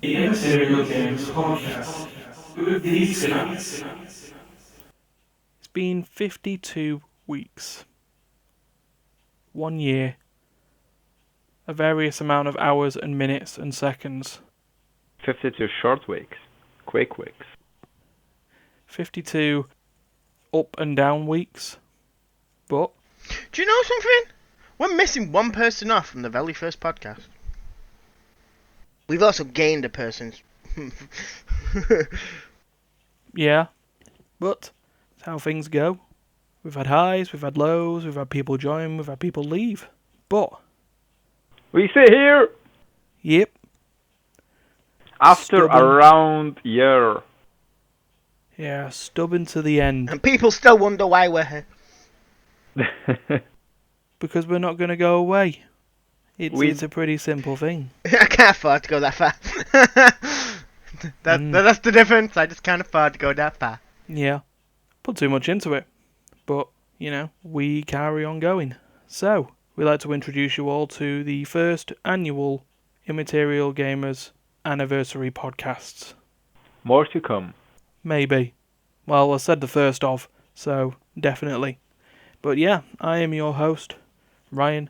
The Immaterial Gamers Podcast with these guys. It's been 52 weeks. 1 year. A various amount of hours and minutes and seconds. 52 short weeks. Quick weeks. 52 up and down weeks. But Do you know something? We're missing one person off from the very first podcast. We've also gained a person. yeah. But that's how things go. We've had highs, we've had lows, we've had people join, we've had people leave. But We sit here yep. after Stubborn. around year. Yeah, stubborn to the end. And people still wonder why we're here. Because we're not going to go away. It's We- it's a pretty simple thing. I can't afford to go that far. That's the difference. I just can't afford to go that far. Yeah. Put too much into it. But, we carry on going. So, we'd like to introduce you all to the first annual Immaterial Gamers Anniversary Podcasts. More to come. Maybe. Well, I said the first of, so definitely. But yeah, I am your host, Ryan,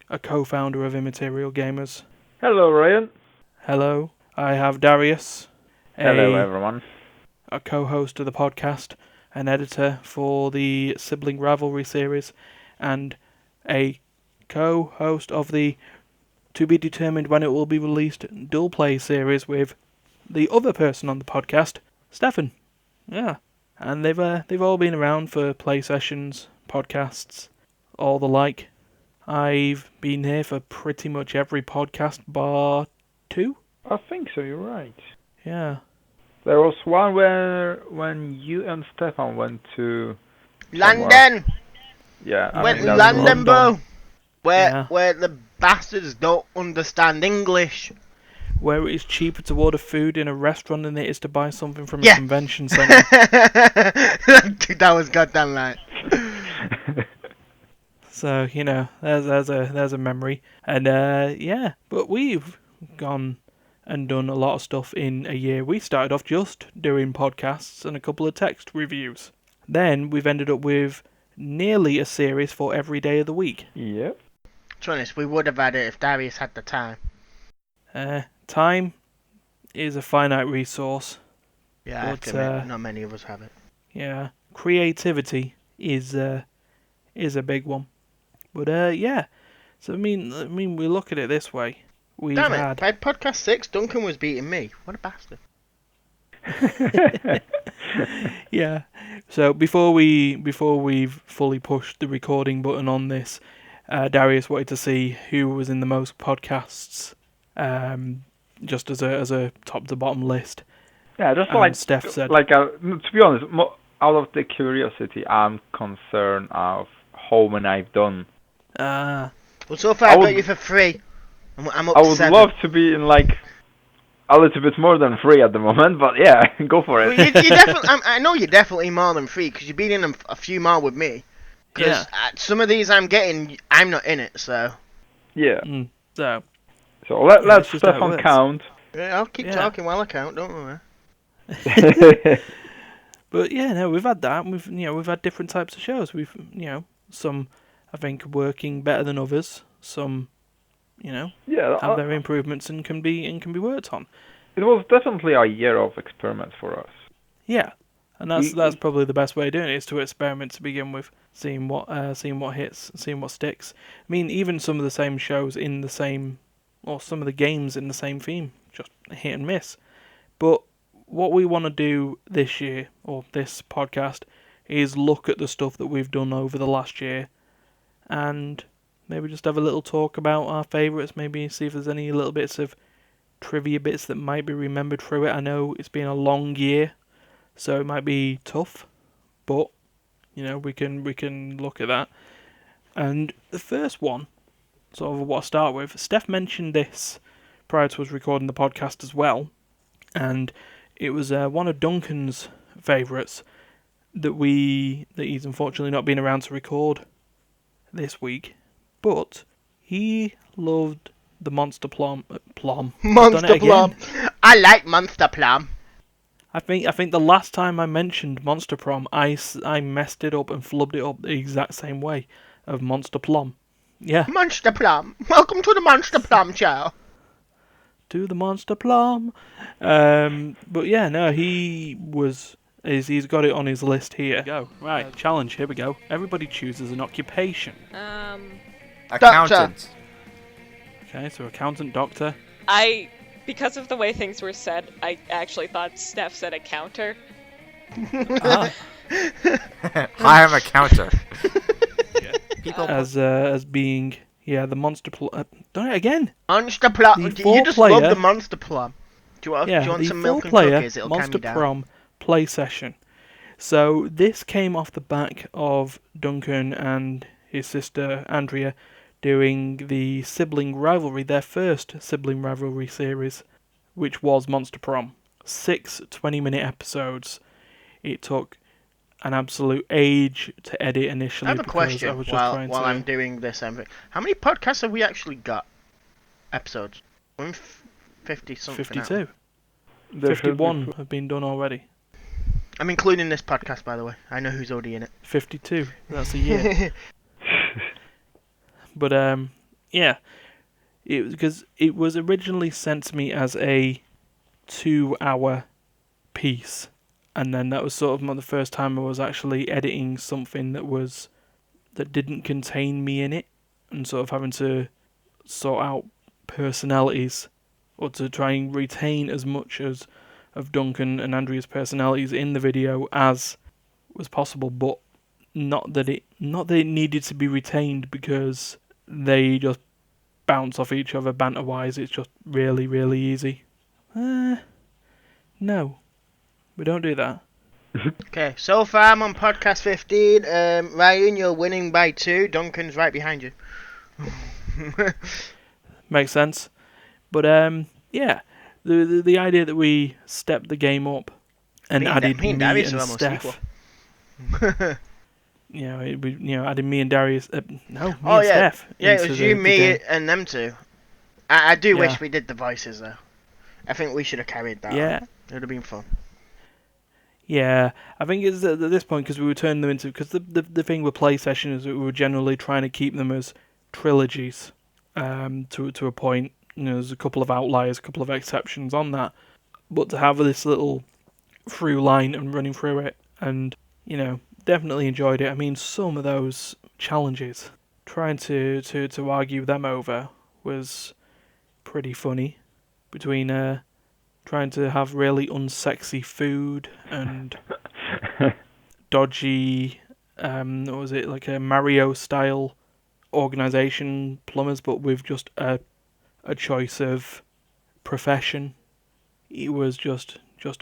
a co-founder of Immaterial Gamers. Hello, Ryan. Hello. I have Darius, Hello, everyone. a co-host of the podcast, an editor for the Sibling Rivalry series, and a co-host of the to be determined when it will be released Dual Play series with the other person on the podcast, Stefan. Yeah, and they've all been around for play sessions, podcasts, all the like. I've been here for pretty much every podcast bar 2. I think so, you're right. Yeah. There was one where when you and Stefan went to London! Yeah, I Went think to that's London, London. bro! Where Yeah. where the bastards don't understand English. Where it is cheaper to order food in a restaurant than it is to buy something from a Yeah. convention centre. That was goddamn right. So, there's a memory. And, yeah, but we've gone and done a lot of stuff in a year. We started off just doing podcasts and a couple of text reviews. Then we've ended up with nearly a series for every day of the week. Yep. To be honest, we would have had it if Darius had the time. Time is a finite resource. Yeah, I have to But, admit, not many of us have it. Yeah, creativity is a big one. But, yeah. So, I mean, we look at it this way. We've Damn had... it, by podcast 6, Duncan was beating me. What a bastard. Yeah. So before we've fully pushed the recording button on this, Darius wanted to see who was in the most podcasts, just as a top to bottom list. Yeah, just And like Steph said, to be honest, out of the curiosity, I'm concerned of how many I've done. ah, Well, so far I I got would- you for 3. I'm up I to would 7. love to be in like a little bit more than 3 at the moment, but yeah, go for Well, it. you definitely, I know you're definitely more than 3 because you've been in a few more with me. Because some of these I'm getting, I'm not in it, so. Yeah. so So let's it's just how it Stefan works. count. Yeah, I'll keep Yeah. talking while I count, don't worry. but yeah, no, we've had that. We've had different types of shows. We've some I think working better than others. Some Yeah, have their improvements and can be worked on. it was definitely a year of experiment for us. Yeah, and that's probably the best way of doing it, is to experiment to begin with, seeing what hits, seeing what sticks. I mean, even some of the same shows in the same, or some of the games in the same theme, just hit and miss. But what we want to do this year, or this podcast, is look at the stuff that we've done over the last year, and maybe just have a little talk about our favourites, maybe see if there's any little bits of trivia bits that might be remembered through it. I know it's been a long year, so it might be tough, but we can look at that. And the first one, sort of what I start with, Steph mentioned this prior to us recording the podcast as well, and it was one of Duncan's favourites that he's unfortunately not been around to record this week, but he loved the Monster Plum. Monster Plum. I like Monster Plum. I think the last time I mentioned Monster Prom, I messed it up and flubbed it up the exact same way of Monster Plum. Yeah. Monster Plum. Welcome to the Monster Plum show. To the Monster Plum. But yeah, no, he's got it on his list here. Go. Right, challenge, here we go. Everybody chooses an occupation. Accountant. Okay, so accountant, doctor. Because of the way things were said, I actually thought Steph said a counter. Ah. Hi, I'm a counter. Yeah. People As being, the Monster Plum. Done it again. Monster Plum. The You just four-player- love the Monster Plum. Do you want the some milk and four-player cookies? It'll calm Monster you down. Prom play session. So this came off the back of Duncan and his sister Andrea doing the sibling rivalry, their first sibling rivalry series, which was Monster Prom. 6 20-minute episodes. It took an absolute age to edit initially. I have a because question I was just while trying I'm doing this. How many podcasts have we actually got? Episodes? 50 something. 52. There should be 51 have been done already. I'm including this podcast, by the way. I know who's already in it. 52. That's a year. But because it was originally sent to me as a 2-hour piece, and then that was sort of the first time I was actually editing something that didn't contain me in it, and sort of having to sort out personalities, or to try and retain as much as of Duncan and Andrea's personalities in the video as was possible, but not that it needed to be retained, because they just bounce off each other banter-wise. It's just really, really easy. No, we don't do that. Okay, so far I'm on podcast 15. Ryan, you're winning by 2. Duncan's right behind you. Makes sense. But the idea that we stepped the game up and added me and Darius are almost Steph. equal. Added me and Darius. And yeah. Steph. Yeah, it into was the you, me, game. and them two. I do Yeah. wish we did the voices, though. I think we should have carried that. Yeah. On. It would have been fun. Yeah, I think it's at this point because we were turning them into... Because the thing with play session is that we were generally trying to keep them as trilogies to a point. There's a couple of outliers, a couple of exceptions on that. But to have this little through line and running through it, and, definitely enjoyed it. I mean, some of those challenges, trying to argue them over was pretty funny. Between trying to have really unsexy food and dodgy, what was it, like a Mario-style organisation, plumbers, but with just a choice of profession. It was just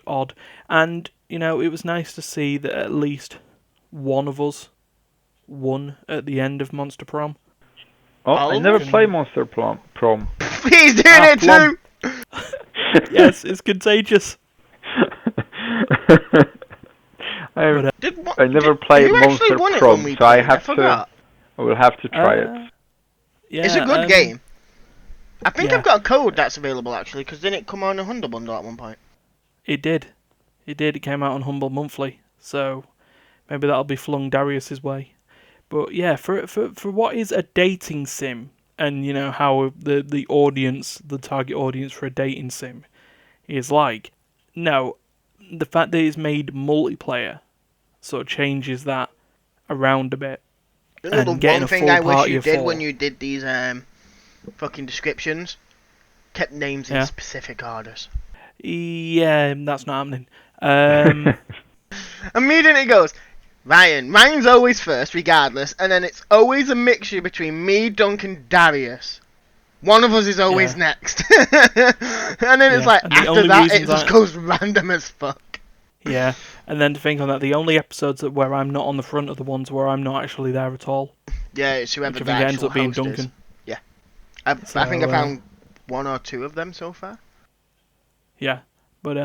odd. And, it was nice to see that at least one of us won at the end of Monster Prom. Oh, I never played Monster Prom. He's doing it Plum. too! Yes, it's contagious. I never played Monster Prom, so I will have to try it. Yeah, it's a good game. I think yeah. I've got a code that's available actually, because didn't it come on a Humble Bundle at one point? It did. It came out on Humble Monthly, so maybe that'll be flung Darius's way. But yeah, for what is a dating sim, and how the audience, the target audience for a dating sim is like, no, the fact that it's made multiplayer sort of changes that around a bit. You know, And the one thing I wish you did four. when you did these fucking descriptions, kept names in specific orders. Yeah, that's not happening. Immediately it goes, Ryan's always first, regardless, and then it's always a mixture between me, Duncan, Darius. One of us is always next. And then it's like, And the after only that, it reasons just goes random as fuck. Yeah, and then to think on that, the only episodes where I'm not on the front are the ones where I'm not actually there at all. Yeah, it's whoever Which the I think ends actual up being host is. Duncan. Yeah. I think I found 1 or 2 of them so far. Yeah, but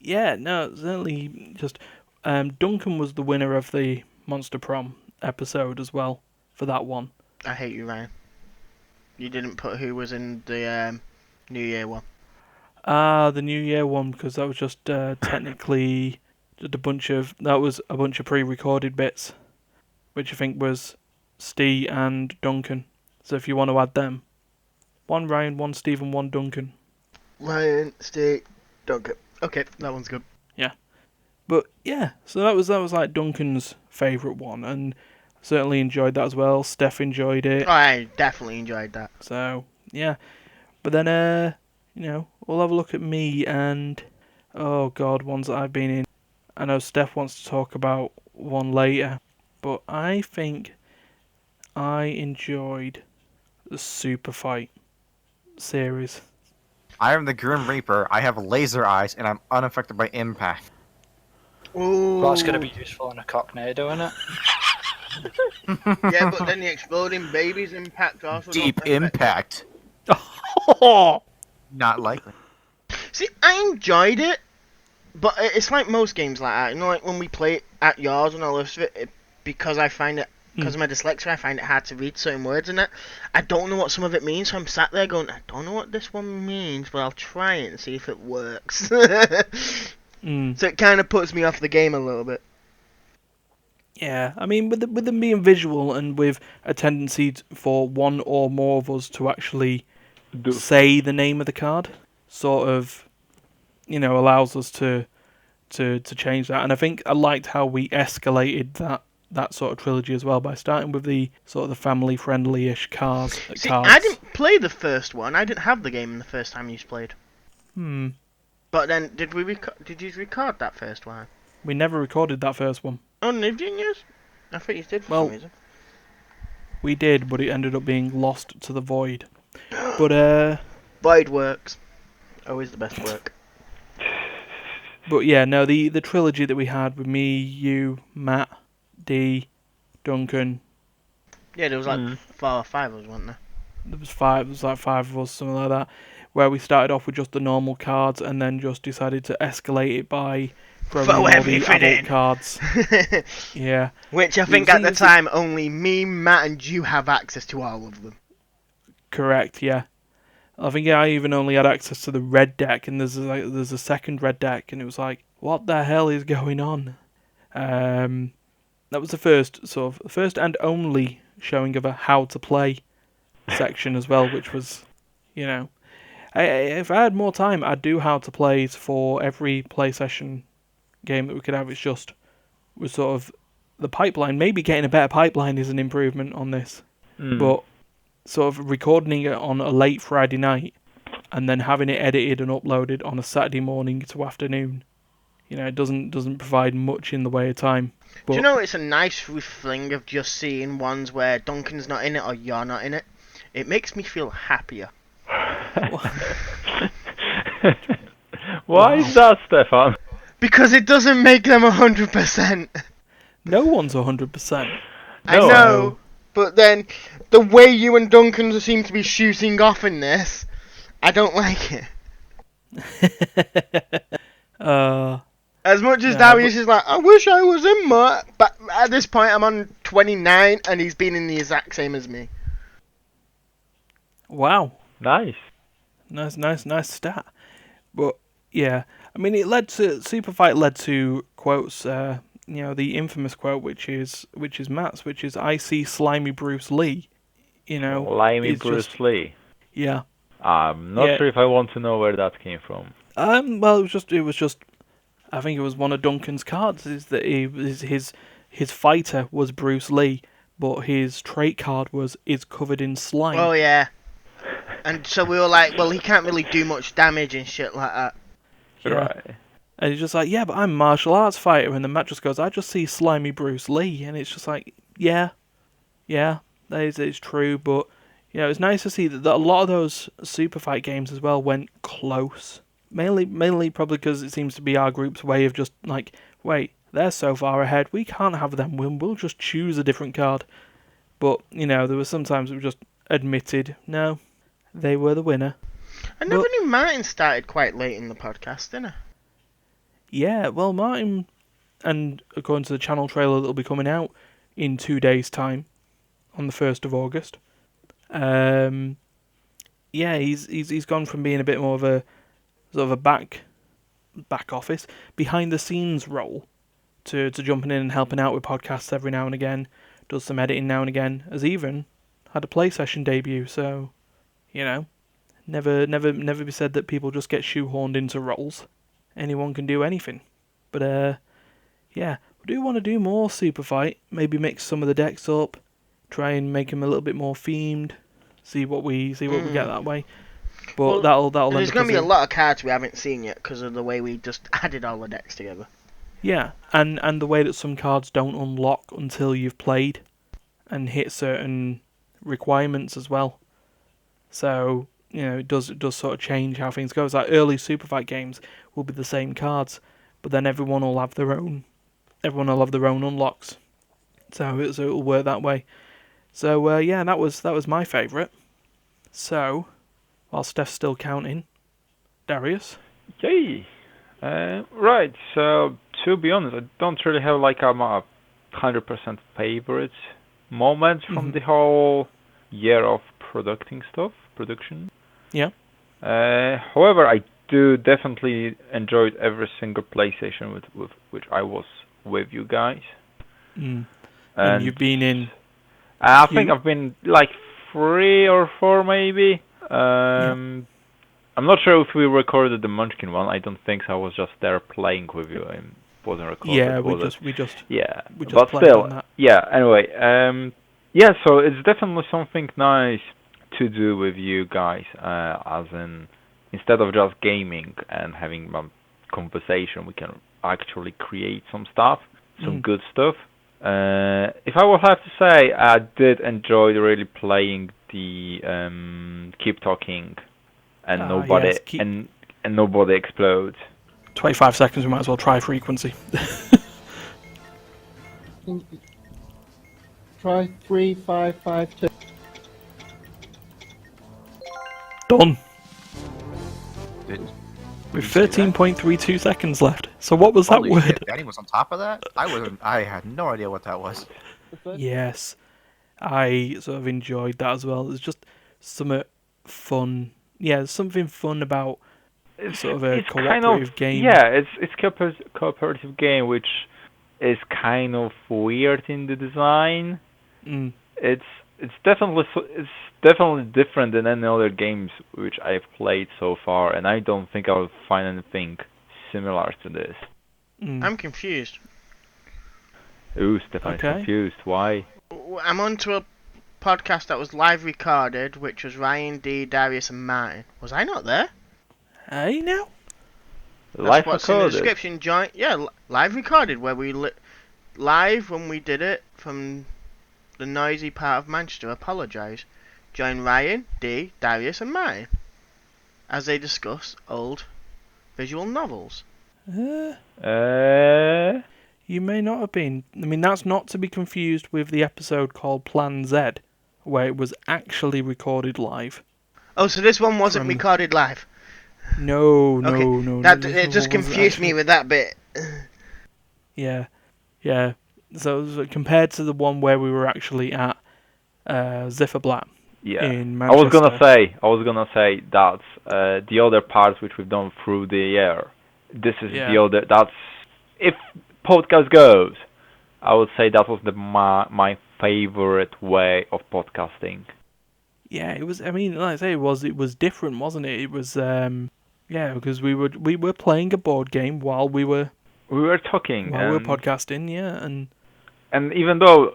certainly just Duncan was the winner of the Monster Prom episode as well for that one. I hate you, Ryan. You didn't put who was in the New Year one. The New Year one, because that was just technically just a bunch of pre-recorded bits, which I think was Steve and Duncan. So if you want to add them, 1 Ryan, 1 Steve, and 1 Duncan. Ryan, Steve, Duncan. Okay, that one's good. Yeah, but yeah, so that was like Duncan's favourite one, and certainly enjoyed that as well. Steph enjoyed it. I definitely enjoyed that. So yeah, but then we'll have a look at me and oh god, ones that I've been in. I know Steph wants to talk about one later, but I think I enjoyed the Super Fight series. I am the Grim Reaper. I have laser eyes, and I'm unaffected by impact. Ooh. Well, that's going to be useful in a Cocknado, isn't it? Yeah, but then the exploding babies impact also. Deep impact. Not likely. See, I enjoyed it, but it's like most games like that. You know, like when we play it at yours and all the rest of it, because I find it, because of my dyslexia, I find it hard to read certain words in it. I don't know what some of it means, so I'm sat there going, I don't know what this one means, but I'll try it and see if it works. So it kind of puts me off the game a little bit. Yeah, I mean, with them being visual and with a tendency for one or more of us to actually say the name of the card, sort of, allows us to change that. And I think I liked how we escalated that sort of trilogy as well by starting with the sort of the family friendly-ish cards. See, I didn't play the first one. I didn't have the game the first time you played. But then, did you record that first one? We never recorded that first one. Oh, no, didn't you? I thought you did for some reason. We did, but it ended up being lost to the void. But Void works. Always the best work. But yeah, no, the trilogy that we had with me, you, Matt, D, Duncan. Yeah, there was like 4 or 5 of us, wasn't there? There was like 5 of us, something like that. Where we started off with just the normal cards and then just decided to escalate it by throwing in all the adult cards. Yeah. Which I think at the time only me, Matt, and you have access to all of them. Correct, yeah. I think I even only had access to the red deck, and there's a second red deck, and it was like, what the hell is going on? That was the first and only showing of a how to play section as well, which was, if I had more time, I'd do how to plays for every play session game that we could have. It's just was sort of the pipeline. Maybe getting a better pipeline is an improvement on this, but sort of recording it on a late Friday night and then having it edited and uploaded on a Saturday morning to afternoon, it doesn't provide much in the way of time. But, do you know it's a nice thing of just seeing ones where Duncan's not in it or you're not in it? It makes me feel happier. Why is that, Stefan? Because it doesn't make them 100%. No one's 100%. I know, but then the way you and Duncan seem to be shooting off in this, I don't like it. As much as Dariusz is like, I wish I was in more, but at this point I'm on 29 and he's been in the exact same as me. Wow. Nice stat. But yeah, I mean, Super Fight led to quotes. The infamous quote, which is Matt's, which is, "I see slimy Bruce Lee." Slimy Bruce Lee. Yeah. I'm not sure if I want to know where that came from. Well, it was just. I think it was one of Duncan's cards. Is that his fighter was Bruce Lee, but his trait card is covered in slime. Oh yeah. And so we were like, well, he can't really do much damage and shit like that. Yeah. Right. And he's just like, yeah, but I'm a martial arts fighter. And then Matt just goes, I just see slimy Bruce Lee. And it's just like, yeah, that is true. But, it's nice to see that a lot of those Super Fight games as well went close. Mainly probably because it seems to be our group's way of just like, wait, they're so far ahead, we can't have them win. We'll just choose a different card. But, there were sometimes it was just admitted, no, they were the winner. I never knew Martin started quite late in the podcast, didn't I? Yeah, well, Martin, and according to the channel trailer that'll be coming out in 2 days' time, on the 1st of August, he's gone from being a bit more of a sort of a back office, behind the scenes role to jumping in and helping out with podcasts every now and again. Does some editing now and again. Has even had a play session debut. So, never be said that people just get shoehorned into roles. Anyone can do anything. But yeah, we do want to do more Super Fight. Maybe mix some of the decks up, try and make them a little bit more themed. See what we get that way. But that'll. There's going to be a lot of cards we haven't seen yet because of the way we just added all the decks together. Yeah, and the way that some cards don't unlock until you've played and hit certain requirements as well. So, it does sort of change how things go. It's like early Super Fight games will be the same cards, but then everyone will have their own unlocks. So it'll work that way. So yeah, that was my favourite. So, while Steph's still counting, Darius? Yay! Right, so to be honest, I don't really have like a 100% favorite moment from the whole year of production. Yeah. However, I do definitely enjoyed every single PlayStation with which I was with you guys. And you've been in... I think I've been like 3 or 4 maybe. I'm not sure if we recorded the Munchkin one. I don't think so. I was just there playing with you. I wasn't recording. Yeah, we just but still, on that. Yeah. Anyway, so it's definitely something nice to do with you guys. As in, instead of just gaming and having a conversation, we can actually create some stuff, some good stuff. If I would have to say, I did enjoy really playing the Keep Talking. And nobody explodes. 25 seconds, we might as well try frequency. Try 3, 5, 5, 2. Done. With 13.32 seconds left. So what was that word? Shit, Danny was on top of that? I had no idea what that was. Yes. I sort of enjoyed that as well. It's just something fun. Yeah, there's something fun about sort of a cooperative game. Yeah, it's cooperative game, which is kind of weird in the design. It's definitely different than any other games which I've played so far, and I don't think I'll find anything similar to this. I'm confused. Ooh, Stefan's confused. Why? I'm onto a podcast that was live recorded, which was Ryan, D, Darius, and Martin. Was I not there? Hey, now? Live what's recorded? In the description. Live recorded, where we live when we did it from the noisy part of Manchester. Apologise. Join Ryan, D, Darius, and Martin as they discuss old visual novels. You may not have been. I mean, that's not to be confused with the episode called Plan Z, where it was actually recorded live. Oh, so this one wasn't recorded live? No. It just confused me with that bit. Yeah. So compared to the one where we were actually at Zifferblatt in Manchester. I was gonna say that's the other parts which we've done through the year. This is the other. That's if podcast goes. I would say that was my favorite way of podcasting. Yeah, it was. I mean, like I say, it was different, wasn't it? It was because we were playing a board game while we were talking, while we were podcasting, and even though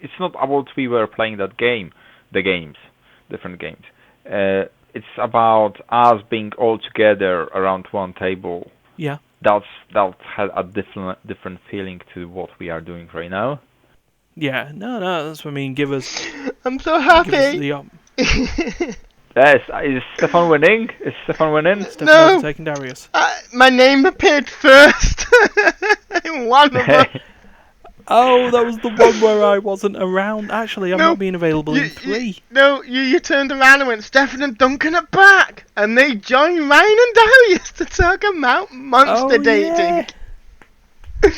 it's not about we were playing that game, different games. It's about us being all together around one table. Yeah. That had a different feeling to what we are doing right now. Yeah, no, that's what I mean. Give us. I'm so happy. Yes, is Stefan winning? Stefan's taking Darius. My name appeared first in one of them. Oh, that was the one where I wasn't around. Actually, I'm not being available in 3. You turned around and went, Stefan and Duncan are back! And they joined Ryan and Darius to talk about monster dating. Yeah.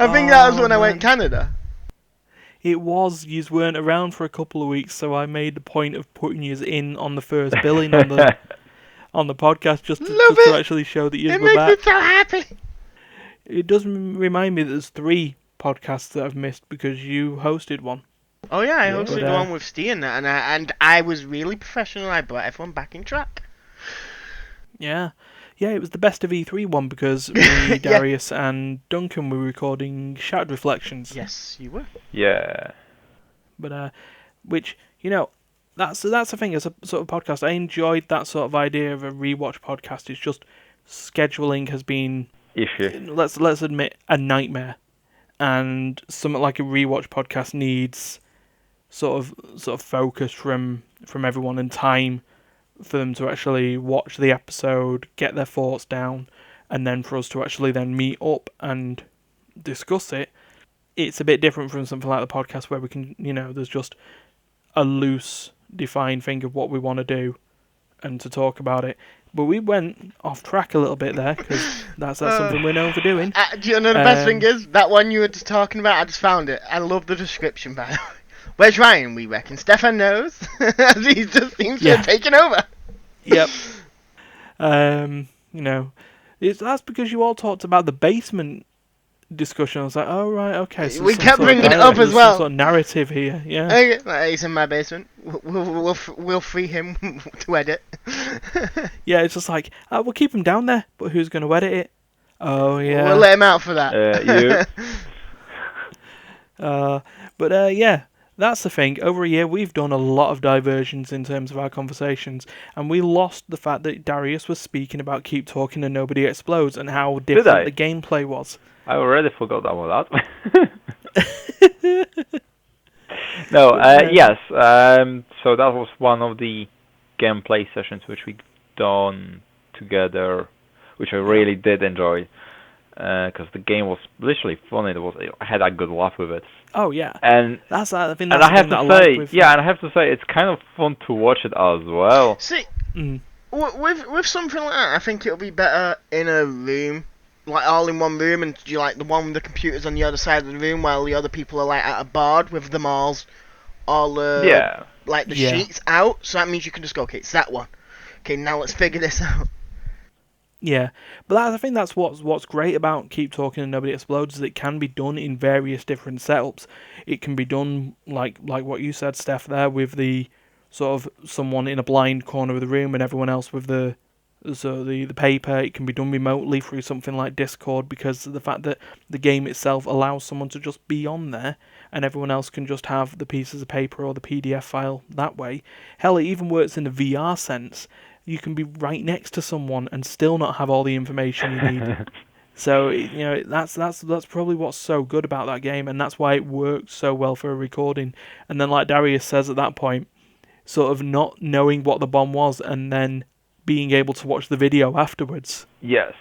I think that was when I went Canada. It was. You weren't around for a couple of weeks, so I made the point of putting you in on the first billing on on the podcast just Love to it. actually show that you It were makes back. me so happy. It does remind me that there's 3 podcasts that I've missed because you hosted one. Oh yeah, I Yeah. hosted But, the one with Steve and that, and I was really professional. I brought everyone back in track. Yeah. Yeah, it was the best of E3 one because me, Darius, and Duncan were recording Shattered Reflections. Yes, you were. Yeah. But which, you know, that's the thing as a sort of podcast. I enjoyed that sort of idea of a rewatch podcast. It's just scheduling has been, Issue. let's admit, a nightmare. And something like a rewatch podcast needs sort of focus from everyone and time for them to actually watch the episode, get their thoughts down, and then for us to actually then meet up and discuss it. It's a bit different from something like the podcast where we can, there's just a loose, defined thing of what we want to do and to talk about it. But we went off track a little bit there because that's something we're known for doing. Do you know the best thing is? That one you were just talking about, I just found it. I love the description, by the way. Where's Ryan? We reckon Stefan knows. He just seems to have taken over. Yep. That's because you all talked about the basement discussion. I was like, oh right, okay. So We some kept sort of bringing it dialogue, up as there's well. Some sort of narrative here, yeah. Okay, he's in my basement. We'll free him to edit. Yeah, it's just like, we'll keep him down there, but who's going to edit it? Oh yeah. We'll let him out for that. You. Yeah, that's the thing. Over a year, we've done a lot of diversions in terms of our conversations, and we lost the fact that Darius was speaking about Keep Talking and Nobody Explodes and how different the gameplay was. I already forgot about that. No, yes. So that was one of the gameplay sessions which we done together, which I really did enjoy. Because the game was literally funny. I had a good laugh with it. Oh yeah, and that's I think and that's I have the thing to that I say, like with, and I have to say, it's kind of fun to watch it as well. See, with something like that, I think it'll be better in a room, like all in one room, and you like the one with the computers on the other side of the room, while the other people are like at a board with them all like the sheets out. So that means you can just go, okay, it's that one. Okay, now let's figure this out. Yeah, but I think that's what's great about Keep Talking and Nobody Explodes is it can be done in various different setups. It can be done like what you said, Steph, there with the sort of someone in a blind corner of the room and everyone else with the paper. It can be done remotely through something like Discord because of the fact that the game itself allows someone to just be on there and everyone else can just have the pieces of paper or the PDF file that way. Hell, it even works in the VR sense. You can be right next to someone and still not have all the information you need. So that's probably what's so good about that game, and that's why it works so well for a recording. And then, like Darius says at that point, sort of not knowing what the bomb was, and then being able to watch the video afterwards. Yes.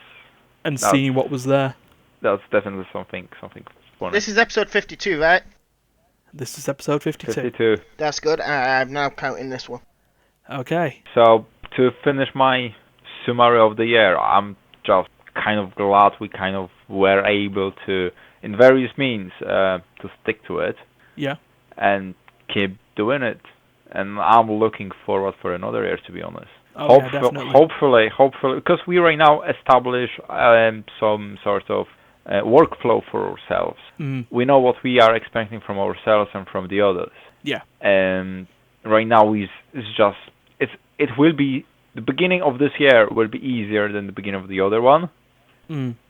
And seeing what was there. That's definitely something funny. This is episode 52, right? This is episode 52. 52. That's good. I'm now counting this one. Okay. So to finish my summary of the year, I'm just kind of glad we kind of were able to, in various means, to stick to it. Yeah. And keep doing it. And I'm looking forward for another year, to be honest. Oh, yeah, definitely. Hopefully, because we right now establish some sort of workflow for ourselves. We know what we are expecting from ourselves and from the others. Yeah. And right now it will be, the beginning of this year will be easier than the beginning of the other one.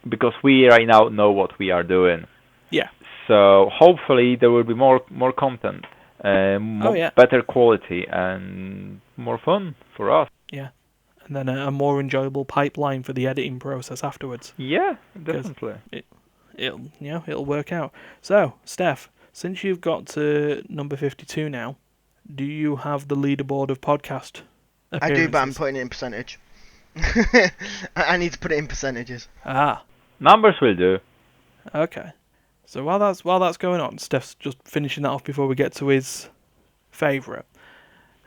Because we right now know what we are doing. Yeah. So hopefully there will be more content, better quality, and more fun for us. Yeah. And then a more enjoyable pipeline for the editing process afterwards. Yeah, definitely. It'll work out. So, Steph, since you've got to number 52 now, do you have the leaderboard of podcast appearances? I do, but I'm putting it in percentage. I need to put it in percentages. Numbers will do. Okay. So while that's going on, Steph's just finishing that off before we get to his favourite.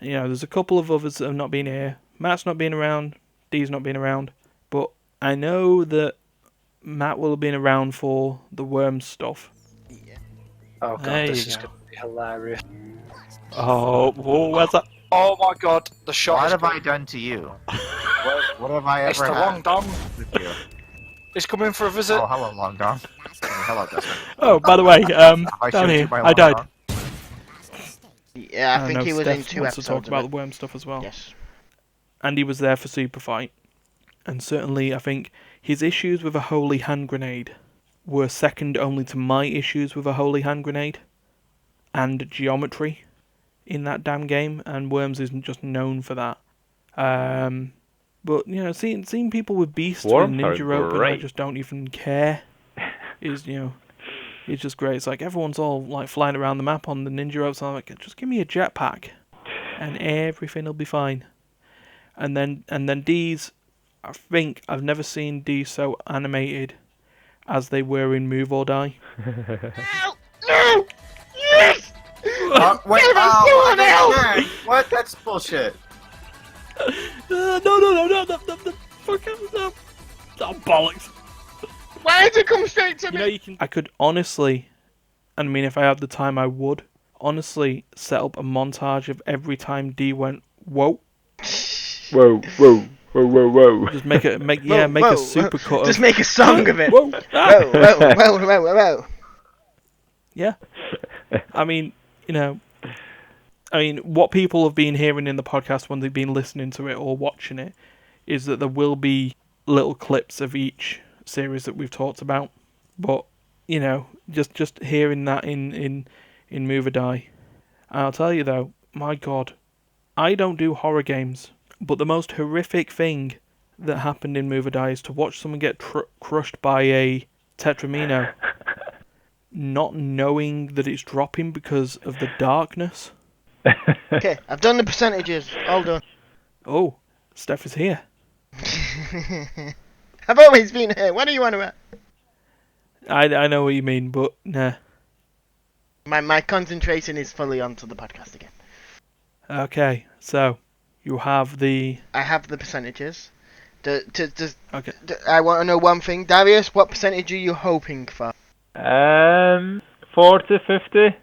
There's a couple of others that have not been here. Matt's not been around, Dee's not been around, but I know that Matt will have been around for the worm stuff. Yeah. Oh god, this is going to be hilarious. Oh, where's that? Oh my god, the shot. What have I done to you? Where's What have I It's ever the had? Long Dong. With you? He's coming for a visit. Oh, hello, Long Dong. Hello, Dustin. Oh, by the way, Have I down showed you here, my I Long died. Dong? Yeah, I think know he was in Steph 2 wants to episodes. talk about of the it. worm stuff as well. Yes. Andy was there for Super Fight, and certainly I think his issues with a holy hand grenade were second only to my issues with a holy hand grenade and geometry in that damn game, and Worms isn't just known for that. But you know, seeing people with beasts with Worms are ninja rope and I great. just don't even care is, you know, it's just great. It's like everyone's all like flying around the map on the ninja ropes, and I'm like, just give me a jetpack and everything will be fine. And then D's, I think I've never seen D so animated as they were in Move or Die. No! Yes! Wait, Damn, I'm oh, still I on got health! snagged. What? That's bullshit. No, fuck it, no. Oh, bollocks. Why did it come straight to You me? know, you can. I could honestly, and I mean, if I had the time, I would honestly set up a montage of every time D went whoa. Whoa, whoa, whoa, whoa, whoa. Just make a Whoa, a super cut. Just of, make a song of it. Whoa, ah. Whoa. Yeah. I mean, you know, what people have been hearing in the podcast when they've been listening to it or watching it is that there will be little clips of each series that we've talked about. But, you know, just hearing that in Move or Die. And I'll tell you though, my God, I don't do horror games, but the most horrific thing that happened in Move or Die is to watch someone get crushed by a Tetramino, not knowing that it's dropping because of the darkness. Okay, I've done the percentages. All done. Oh, Steph is here. I've always been here. What do you want about? I know what you mean, but nah. My concentration is fully onto the podcast again. Okay, so you have the. I have the percentages. Okay. I want to know one thing. Darius, what percentage are you hoping for? 40, 50.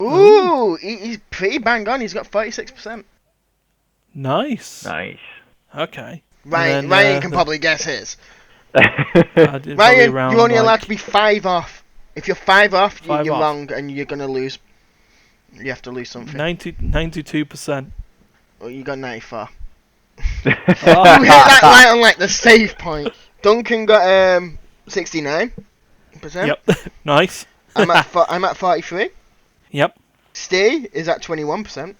Ooh, he's pretty bang on. He's got 46%. Nice. Nice. Okay. Ryan, And then, Ryan can probably guess his. I did probably Ryan, around, you're only allowed like, to be 5 off. If you're 5 off, Five you're off. wrong and you're going to lose. You have to lose something. 92%. Well, you got 94. Oh. You hit that right on like the save point. Duncan got 69%. Yep. Nice. I'm at 43. Yep. Steve is at 21%.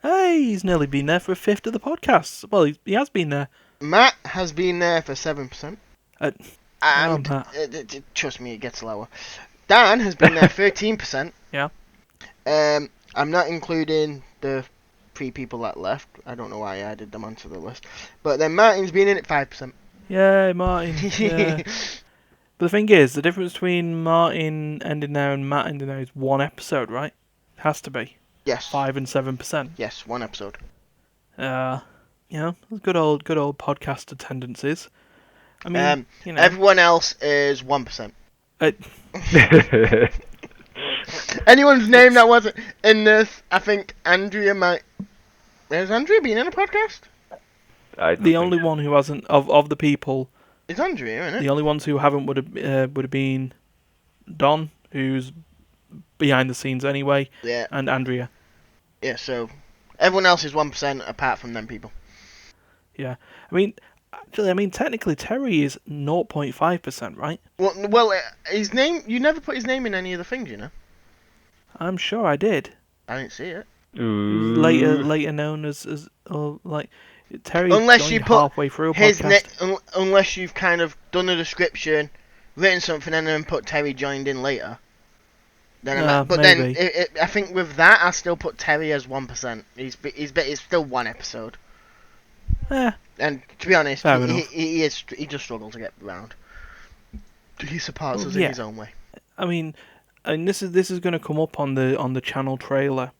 Hey, he's nearly been there for a fifth of the podcast. Well, he has been there. Matt has been there for 7%. Oh, And Matt. trust me, it gets lower. Dan has been there 13%. Yeah. I'm not including the 3 people that left. I don't know why I added them onto the list. But then Martin's been in at 5%. Yay, Martin. Yeah. But the thing is, the difference between Martin ending there and Matt ending there is 1 episode, right? Has to be. Yes. 5 and 7%. Yes, 1 episode. You know, good old podcast attendances. I mean, you know, Everyone else is 1%. uh, Anyone's name that wasn't in this, I think Andrea might. Has Andrea been in a podcast? the only one who hasn't of the people, It's Andrea, isn't it? the only ones who haven't would have been Don, who's behind the scenes anyway, Yeah. and Andrea. Yeah. So everyone else is 1% apart from them people. Yeah, I mean, technically Terry is 0.5%, right? Well, his name. You never put his name in any of the things, you know. I'm sure I did. I didn't see it. Later known as or like Terry. Unless joined you put halfway through a his podcast. unless you've kind of done a description, written something, and then put Terry joined in later. Then maybe. then I think with that I still put Terry as 1%. He's still 1 episode. Eh, And to be honest, Fair he enough. just struggles to get around. He supports us Yeah. in his own way. I mean, and this is going to come up on the channel trailer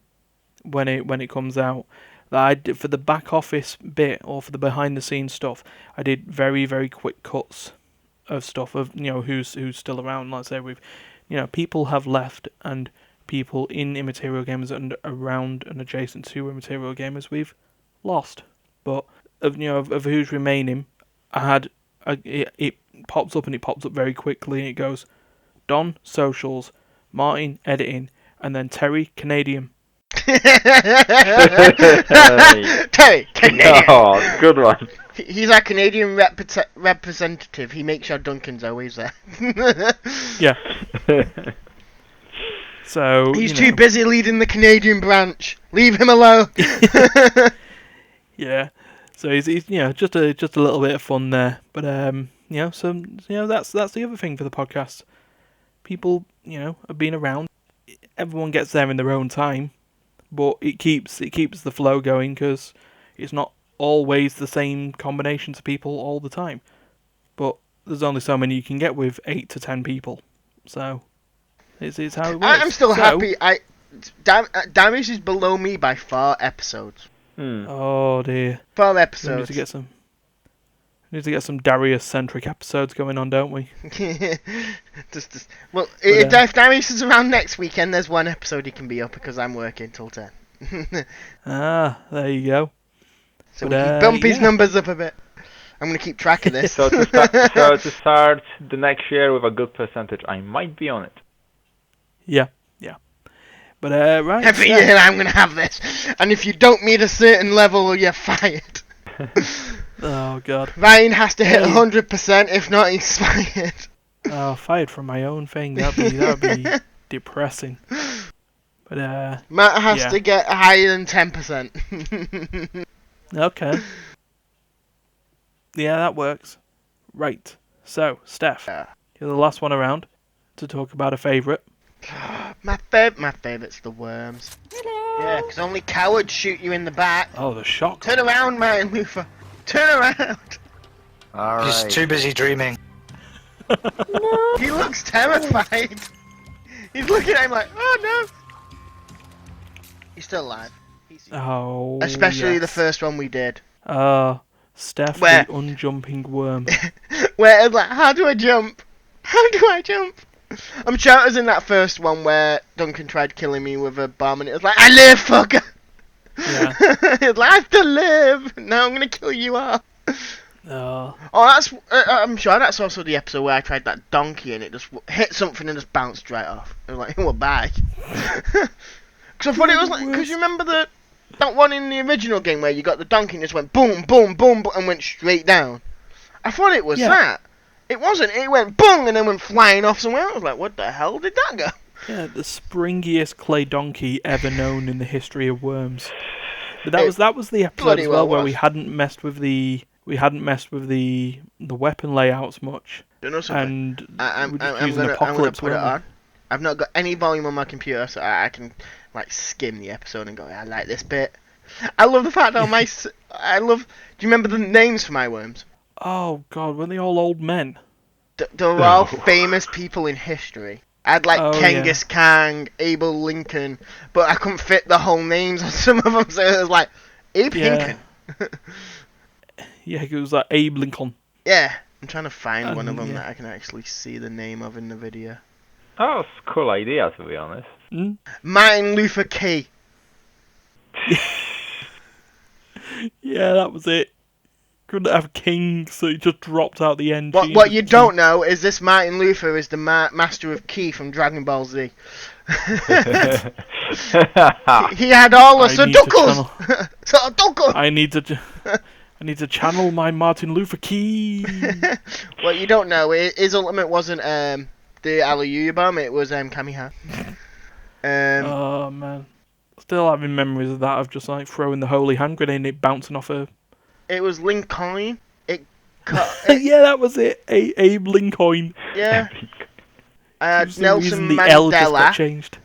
when it comes out. That I did, for the back office bit or for the behind the scenes stuff, I did very, very quick cuts of stuff of, you know, who's still around. Let's say people have left, and people in Immaterial Gamers and around and adjacent to Immaterial Gamers we've lost. But of who's remaining, it pops up, and it pops up very quickly, and it goes Don socials, Martin editing, and then Terry Canadian. Terry Canadian. Oh, good one. He's our Canadian representative. He makes sure Duncan's always there. Yeah. So he's too busy leading the Canadian branch. Leave him alone. Yeah. So he's just a little bit of fun there, but that's the other thing for the podcast. People have been around. Everyone gets there in their own time, but it keeps the flow going because it's not always the same combinations of people all the time. But there's only so many you can get with 8 to 10 people, so it's how it works. I'm still happy. Dariusz is below me by 4 episodes. Oh dear. 4 We episodes. need to get some Darius-centric episodes going on, don't we? Well, if Darius is around next weekend, there's 1 episode he can be up because I'm working till 10. There you go. So we can bump his numbers up a bit. I'm going to keep track of this. So to start the next year with a good percentage, I might be on it. Yeah. But right. Every year I'm going to have this. And if you don't meet a certain level, you're fired. Oh god. Ryan has to hit 100%, if not, he's fired. Oh, fired from my own thing. That'd be depressing. But Matt has to get higher than 10%. Okay. Yeah, that works. Right. So, Steph, you're the last one around to talk about a favourite. My favourite's the worms. Yeah, because only cowards shoot you in the back. Oh, the shock. Turn around, Martin Luther. Turn around. All He's right. too busy dreaming. He looks terrified. He's looking at him like, oh no. He's still alive. Oh, Especially the yes. first one we did. Steph, Where? the unjumping worm. Where it's like, how do I jump? How do I jump? I'm sure it was in that first one where Duncan tried killing me with a bomb and it was like, I live, fucker! Yeah. It's like, I still live! Now I'm gonna kill you all. Oh, that's. I'm sure that's also the episode where I tried that donkey and it just hit something and just bounced right off. I was like, we're back. Because I thought it was like, because you remember that one in the original game where you got the donkey and just went boom, boom, boom, and went straight down. I thought it was that. It wasn't. It went boom and then went flying off somewhere. I was like, what the hell did that go? yeah, the springiest clay donkey ever known in the history of worms. But that was the episode bloody as well well where was. we hadn't messed with the weapon layouts much. You know something? And I'm we're just gonna using Apocalypse, put it weren't we? on. I've not got any volume on my computer, so I can like skim the episode and go, I like this bit. I love the fact that do you remember the names for my worms? Oh god, weren't they all old men? They're all famous people in history. I had like Genghis Khan, Abe Lincoln, but I couldn't fit the whole names on some of them, so it was like Abe Lincoln. Yeah, it was like Abe Lincoln. Yeah, I'm trying to find one of them yeah. that I can actually see the name of in the video. That was a cool idea, to be honest. Martin Luther K. Yeah, that was it. Couldn't have king, so it just dropped out the end. What you don't know is this Martin Luther is the master of Ki from Dragon Ball Z. He had all the Sudokus. Sudoku. I need to channel my Martin Luther Key. What you don't know is his ultimate wasn't the Hallelujah bomb. It was Kamehameha. Oh man, still having memories of that, of just like throwing the holy hand grenade and it bouncing off a. It was Lincoln. Yeah, that was it. Abe Lincoln. Yeah. I had For some Nelson reason, the L just got Mandela. changed.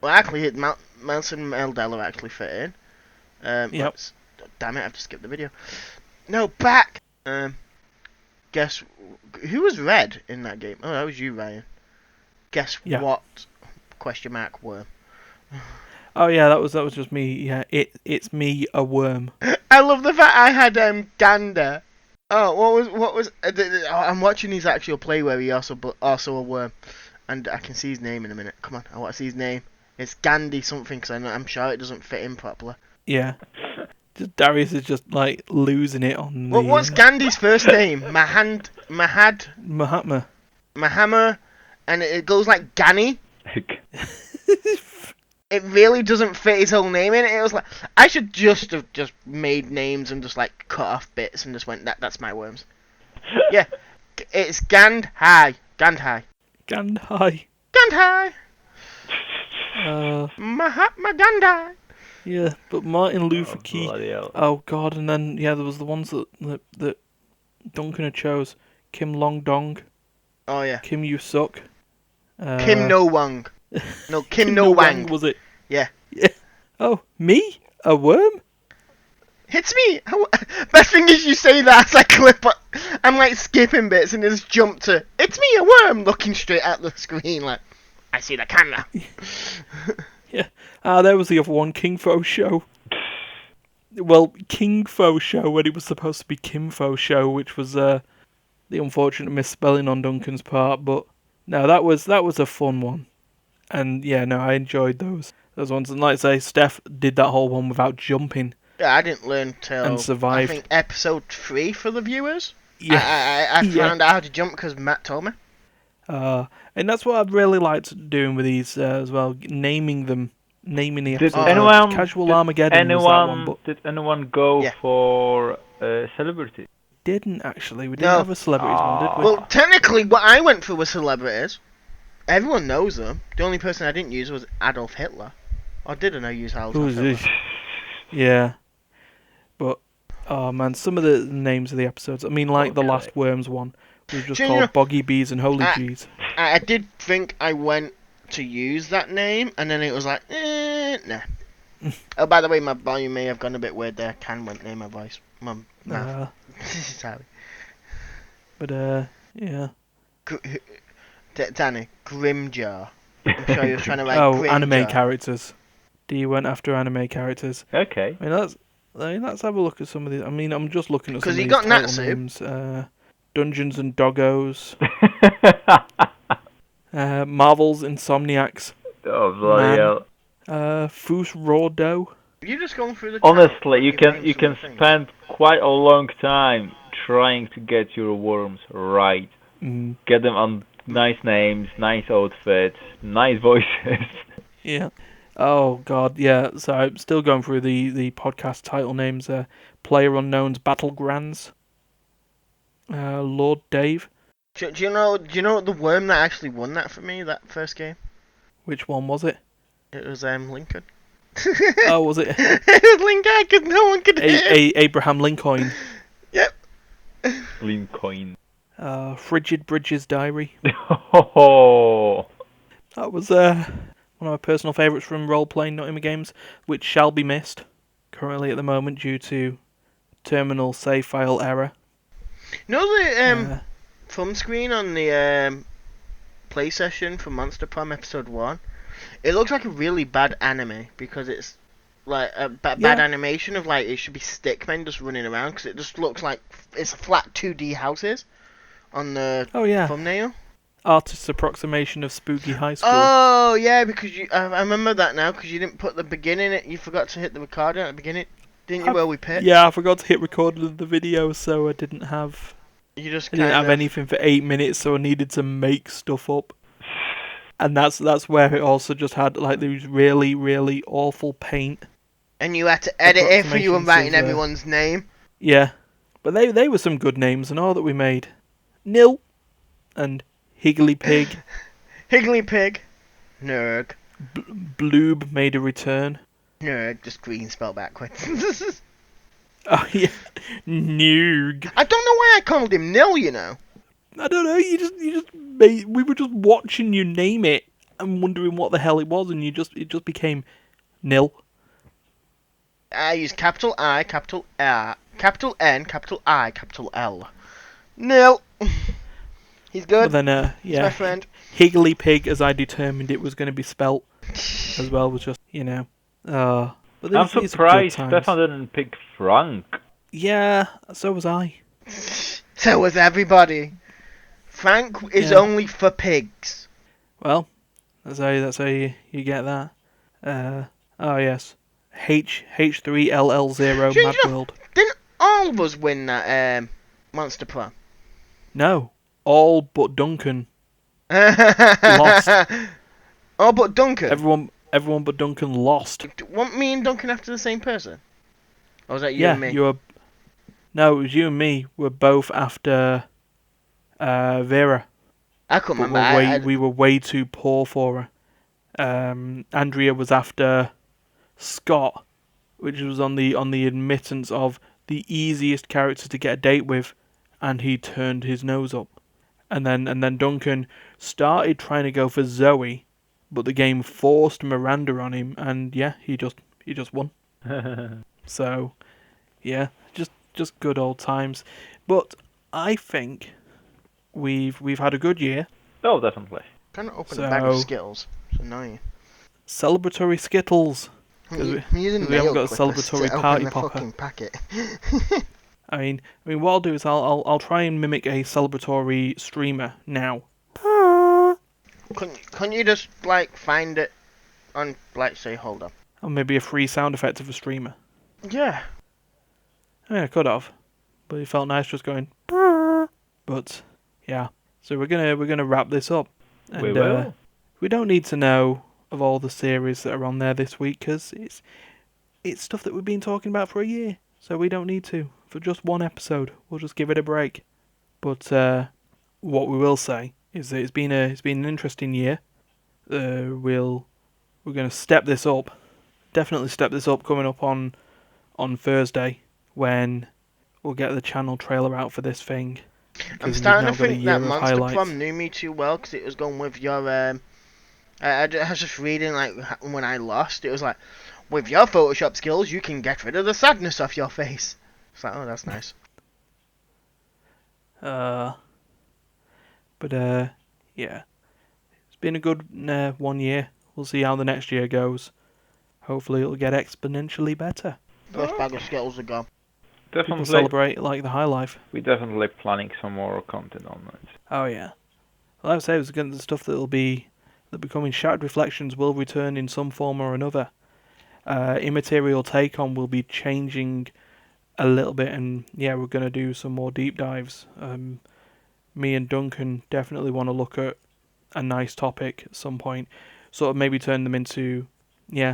Well, actually, Nelson Mandela actually fit in. Yep. Damn it! I've just skipped the video. No, back. Guess who was red in that game? Oh, that was you, Ryan. Guess what? Question mark worm. Oh yeah, that was just me. Yeah, it's me, a worm. I love the fact I had Gander. Oh, what was? I'm watching his actual play where he also a worm, and I can see his name in a minute. Come on, I want to see his name. It's Gandhi something because I'm sure it doesn't fit in properly. Yeah. Darius is just like losing it on the. What's Gandhi's first name? Mahatma. Mahama, and it goes like Gani. It really doesn't fit his whole name in it. It was like, I should just have just made names and just like cut off bits and just went, that's my worms. Yeah, it's Gandhi. Gandhi. Mahatma Gandhi. Yeah, but Martin Luther King. Oh God, and then there was the ones that Duncan had chose. Kim Long Dong. Oh yeah. Kim You Suck. Kim No Wang. No, Kim No Wang. Was it? Yeah. Yeah. Oh, me? A worm? It's me. Best thing is you say that as I clip. I'm like skipping bits and just jump to. It's me, a worm, looking straight at the screen like. I see the camera. Yeah. There was the other one, King Fo Show. Well, King Fo Show when it was supposed to be Kim Fo Show, which was the unfortunate misspelling on Duncan's part. But no, that was a fun one, and yeah, no, I enjoyed those ones. And like I say, Steph did that whole one without jumping. Yeah, I didn't learn till and survived. I think episode 3 for the viewers. Yeah, I found out how to jump because Matt told me. And that's what I've really liked doing with these as well, naming the episodes. Casual Armageddon was that one, but did anyone go for celebrity? Didn't actually. We didn't have a celebrities one, did we? Well, technically, what I went for was celebrities. Everyone knows them. The only person I didn't use was Adolf Hitler. Or didn't I use Adolf Hitler? This? Yeah. But, oh man, some of the names of the episodes, I mean, like the last Worms one, was just called Boggy Bees and Holy G's. I did think I went to use that name, and then it was like, nah. Oh, by the way, my volume may have gone a bit weird there. Can went near my voice. My mouth. Sorry. But, yeah. Danny, Grimjar. I'm sure you're trying to write Oh, Grimjar. anime characters. D went after anime characters. Okay. Let's have a look at some of these. I mean, I'm just looking at some of these title names. Dungeons and Doggos. Marvel's Insomniacs. Oh, bloody hell. Foos Rodo. You just going through the Honestly, you can spend quite a long time trying to get your worms right. Get them on nice names, nice outfits, nice voices. Yeah. Oh god, yeah. So I'm still going through the podcast title names. Player Unknown's Battlegrounds. Lord Dave. Do you know the worm that actually won that for me, that first game? Which one was it? It was Lincoln. Oh, was it? It was Lincoln because no one could hit him. Abraham Lincoln. Yep. Lincoln. Frigid Bridges Diary. Oh. That was one of my personal favourites from role-playing Not In My Games, which shall be missed currently at the moment due to terminal save file error. You know the thumb screen on the play session for Monster Prom Episode 1? It looks like a really bad anime because it's like a bad animation of like it should be stickmen just running around because it just looks like it's flat 2D houses on the thumbnail. Artist's approximation of Spooky High School. Oh yeah, because I remember that now because you didn't put the beginning. You forgot to hit the recorder at the beginning, didn't you? Where we picked. Yeah, I forgot to hit record of the video, so I didn't have. I didn't have anything for 8 minutes, so I needed to make stuff up. And that's where it also just had like these really, really awful paint. And you had to edit it for you were writing everyone's name. Yeah, but they were some good names and all that we made. Nil and Higgly Pig. Higgly Pig. Nerg. Bloob made a return. Nerg, just green spelled backwards. Oh yeah, Noog. I don't know why I called him Nil. You know. I don't know. You just made. We were just watching you name it and wondering what the hell it was, and it just became Nil. I use capital I, capital R, capital N, capital I, capital L. Nil. He's good. But then, He's my friend. Higgly Pig, as I determined it was going to be spelt, as well, was just But I'm surprised Stefan didn't pick Frank. Yeah, so was I. So was everybody. Frank is only for pigs. Well, that's how you get that. Oh yes, H3LL0 Didn't Mad you- World. Didn't all of us win that Monster Pro? No, all but Duncan. Lost. Oh, but Duncan. Everyone but Duncan lost. Weren't me and Duncan after the same person? Or was that you Yeah, and me? you were. No, it was you and me. We're both after Vera. I couldn't But remember. we were way too poor for her. Andrea was after Scott, which was on the admittance of the easiest character to get a date with, and he turned his nose up. And then Duncan started trying to go for Zoe, but the game forced Miranda on him, and yeah, he just won. So, yeah, just good old times. But I think we've had a good year. Oh, definitely. Kind of open a bag of So- Skittles. It's annoying. Celebratory Skittles. I'm using we haven't nail got a clippers celebratory to party open the popper. fucking packet. I mean, what I'll do is I'll try and mimic a celebratory streamer now. Couldn't you just like find it on like say hold up? Or maybe a free sound effect of a streamer. Yeah. I mean, I could have, but it felt nice just going. But yeah, so we're gonna wrap this up. And, We will. we don't need to know of all the series that are on there this week because it's stuff that we've been talking about for a year. So we don't need to for just one episode. We'll just give it a break. But what we will say is that it's been an interesting year. We're going to step this up. Definitely step this up coming up on Thursday when we'll get the channel trailer out for this thing. I'm Because starting to we've now got a think year that of Monster highlights. Prom knew me too well because it was going with your. I was just reading like when I lost, it was like, with your Photoshop skills, you can get rid of the sadness off your face. It's like, oh, that's nice. But yeah, it's been a good 1 year. We'll see how the next year goes. Hopefully, it'll get exponentially better. First bag of Skittles are gone. People Definitely. celebrate like the high life. We're definitely planning some more content on it. Oh yeah. Well, I would say the stuff that'll be coming. Shattered Reflections will return in some form or another. Immaterial Take On will be changing a little bit, and yeah, we're gonna do some more deep dives. Me and Duncan definitely want to look at a nice topic at some point. Sort of maybe turn them into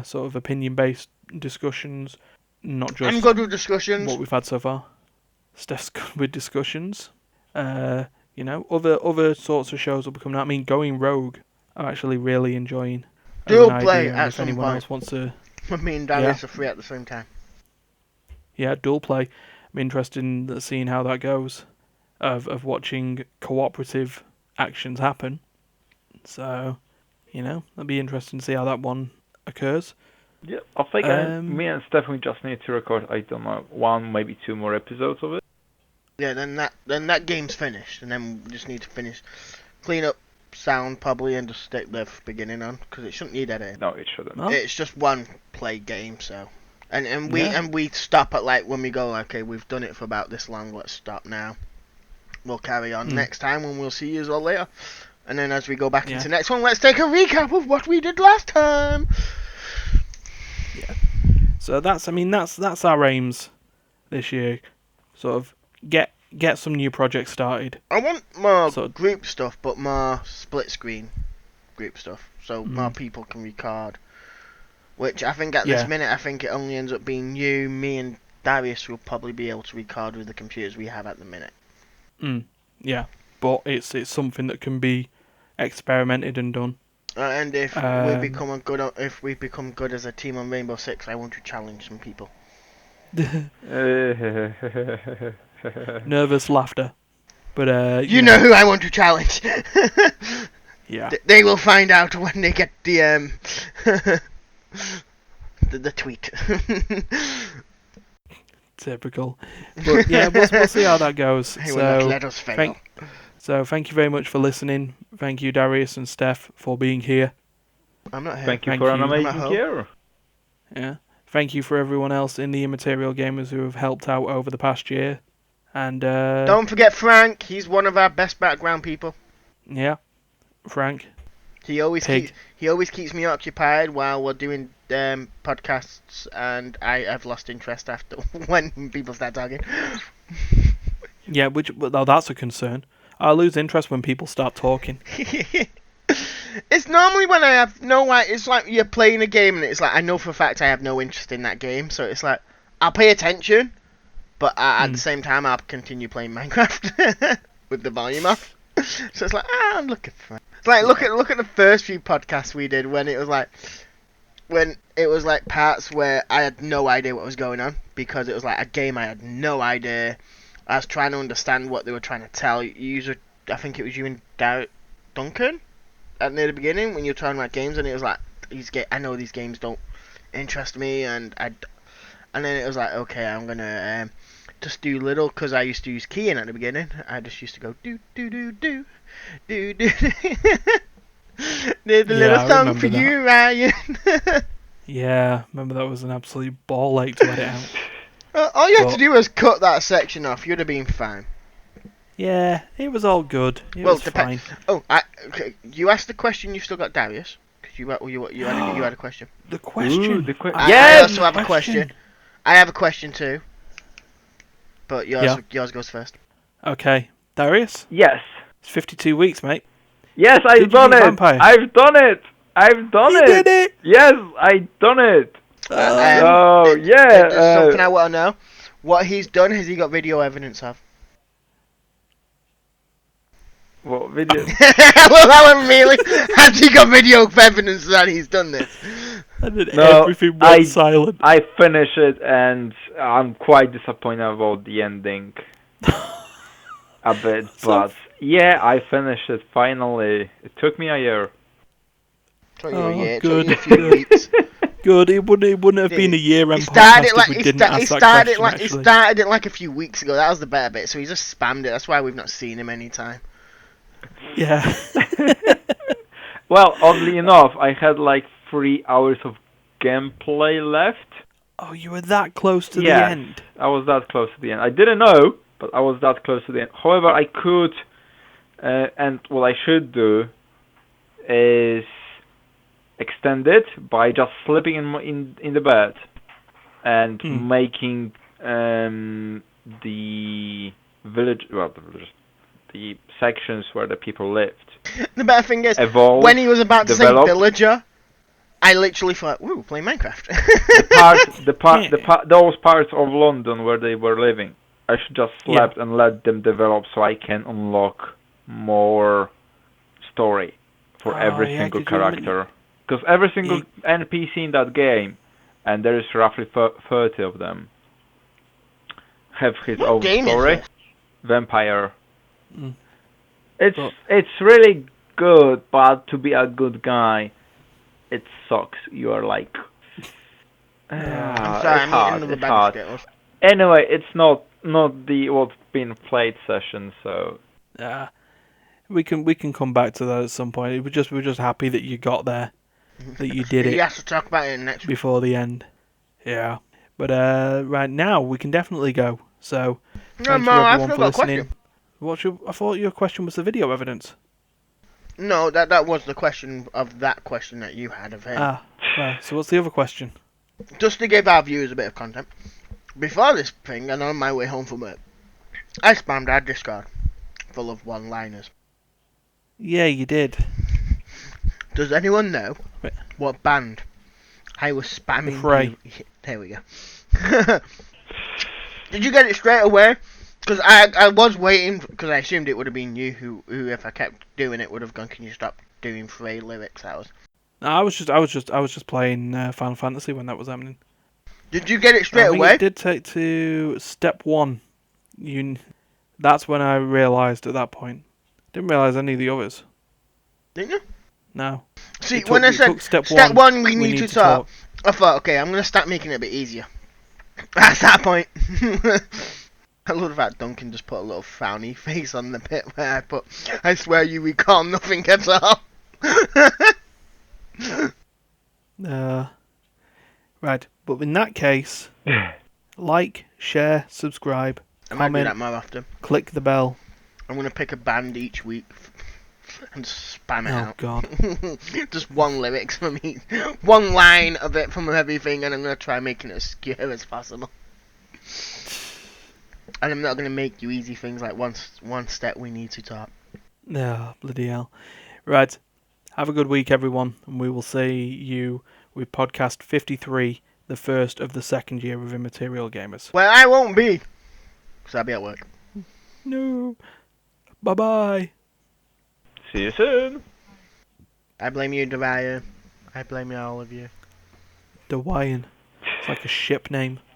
sort of opinion-based discussions, not just I'm good with discussions. what we've had so far. Steph's good with discussions. Other sorts of shows will be coming out. I mean, Going Rogue, I'm actually really enjoying. as Dual an play idea, and at if some anyone point. else wants to, Me and Darius are free at the same time. dual play. I'm interested in seeing how that goes. Of watching cooperative actions happen. So, that'd be interesting to see how that one occurs. Yeah, I think me and Stefan just need to record, I don't know, 1, maybe 2 more episodes of it. Yeah, then that game's finished, and then we just need to clean up sound probably, and just stick the beginning on because it shouldn't need editing. No, it shouldn't. Oh. It's just one play game, so. And we stop at like when we go, okay, we've done it for about this long, let's stop now. We'll carry on next time when we'll see you all later. And then as we go back into the next one, let's take a recap of what we did last time. Yeah. So that's our aims this year. Sort of get some new projects started. I want more sort of, group stuff, but more split screen group stuff, so more people can record. Which I think at this minute, I think it only ends up being you, me, and Darius will probably be able to record with the computers we have at the minute. Yeah, but it's something that can be experimented and done. And if we become good as a team on Rainbow Six, I want to challenge some people. Nervous laughter, but you know who I want to challenge. Yeah, they will find out when they get the the tweet. Typical. But yeah, we'll see how that goes. They will not let us fail. Thank you very much for listening. Thank you, Darius and Steph, for being here. I'm not here. Thank you for an amazing year. Yeah. Thank you for everyone else in the Immaterial Gamers who have helped out over the past year. And don't forget Frank. He's one of our best background people. Yeah, Frank. He always Pig. keeps me occupied while we're doing podcasts, and I've lost interest after when people start talking. Yeah, well, that's a concern. I lose interest when people start talking. It's normally when I have it's like you're playing a game and it's like I know for a fact I have no interest in that game, so it's like I'll pay attention, but at the same time I'll continue playing Minecraft with the volume off. So it's like I'm looking for it. It's like look at the first few podcasts we did when it was like parts where I had no idea what was going on because it was like a game I had no idea. I was trying to understand what they were trying to tell. I think it was you and Duncan at near the beginning when you were talking about games, and it was like I know these games don't interest me, and then it was like, okay, I'm gonna just do little, because I used to use keying at the beginning. I just used to go do do do do do do. There's a little song for you, Ryan. Yeah, remember that was an absolute ball ache to let it out. All you had to do was cut that section off. You'd have been fine. Yeah, it was all good. It was fine. Oh, okay. You asked the question. You've still got Darius. Because you had a question. The question. Ooh, I also have a question. I have a question too. But yours goes first. Okay, Darius. Yes. It's 52 weeks, mate. Yes, I've done it. Vampire? I've done it. I've done it. You did it. Yes, I've done it. There's something I want to know. What he's done, has he got video evidence of? What video? Well, that one really. Has he got video evidence that he's done this? No, everything went silent. I finished it, and I'm quite disappointed about the ending. A bit, but yeah, I finished it finally. It took me a year. Good. Good. Took you a few weeks. Good. It wouldn't have been a year. He started it like a few weeks ago. That was the better bit. So he just spammed it. That's why we've not seen him any time. Yeah. Well, oddly enough, I had like 3 hours of gameplay left. Oh, you were that close to the end. I was that close to the end. I didn't know, but I was that close to the end. However, I could, and what I should do is extend it by just sleeping in the bed and making the sections where the people lived. The better thing is, evolve, when he was about to develop, say villager, I literally thought, ooh, play Minecraft. those parts of London where they were living, I should just slept and let them develop so I can unlock more story for every single character. Because every single NPC in that game, and there is roughly 30 of them, have his own story. Vampire. It's really good, but to be a good guy, it sucks. You are like... I'm sorry, I'm eating another bag of Skittles. Anyway, it's not the what's been played session, so... We can come back to that at some point. We're just happy that you got there. That you did it. You have to talk about it next week. Before the end. Yeah. But right now, we can definitely go. So, thank you everyone for listening. I thought your question was the video evidence. No, that was the question of that question that you had of him. Right. So what's the other question? Just to give our viewers a bit of content. Before this thing, and on my way home from work, I spammed our Discord full of one-liners. Yeah, you did. Does anyone know what band I was spamming? There we go. Did you get it straight away? Because I was waiting, because I assumed it would have been you who, if I kept doing it, would have gone, can you stop doing Frey lyrics? No, I was just playing Final Fantasy when that was happening. Did you get it straight away? It did take to step 1. That's when I realised at that point. Didn't realise any of the others. Didn't you? No. See, when I said step one, we need to talk, I thought, okay, I'm going to start making it a bit easier. At that point. I love that Duncan just put a little frowny face on the bit where I put, I swear you recall nothing at all. Right, but in that case, like, share, subscribe, comment, I might do that more often. Click the bell. I'm going to pick a band each week and spam it Oh out. God. Just one lyrics from me, one line of it from everything, and I'm gonna try making it as obscure as possible. And I'm not gonna make you easy things like one step we need to top. Oh, bloody hell. Right. Have a good week, everyone, and we will see you with podcast 53, the first of the second year of Immaterial Gamers. Well, I won't be, because I'll be at work. No. Bye-bye. See you soon. I blame you, Dariusz. I blame you, all of you. Dwayne. It's like a ship name.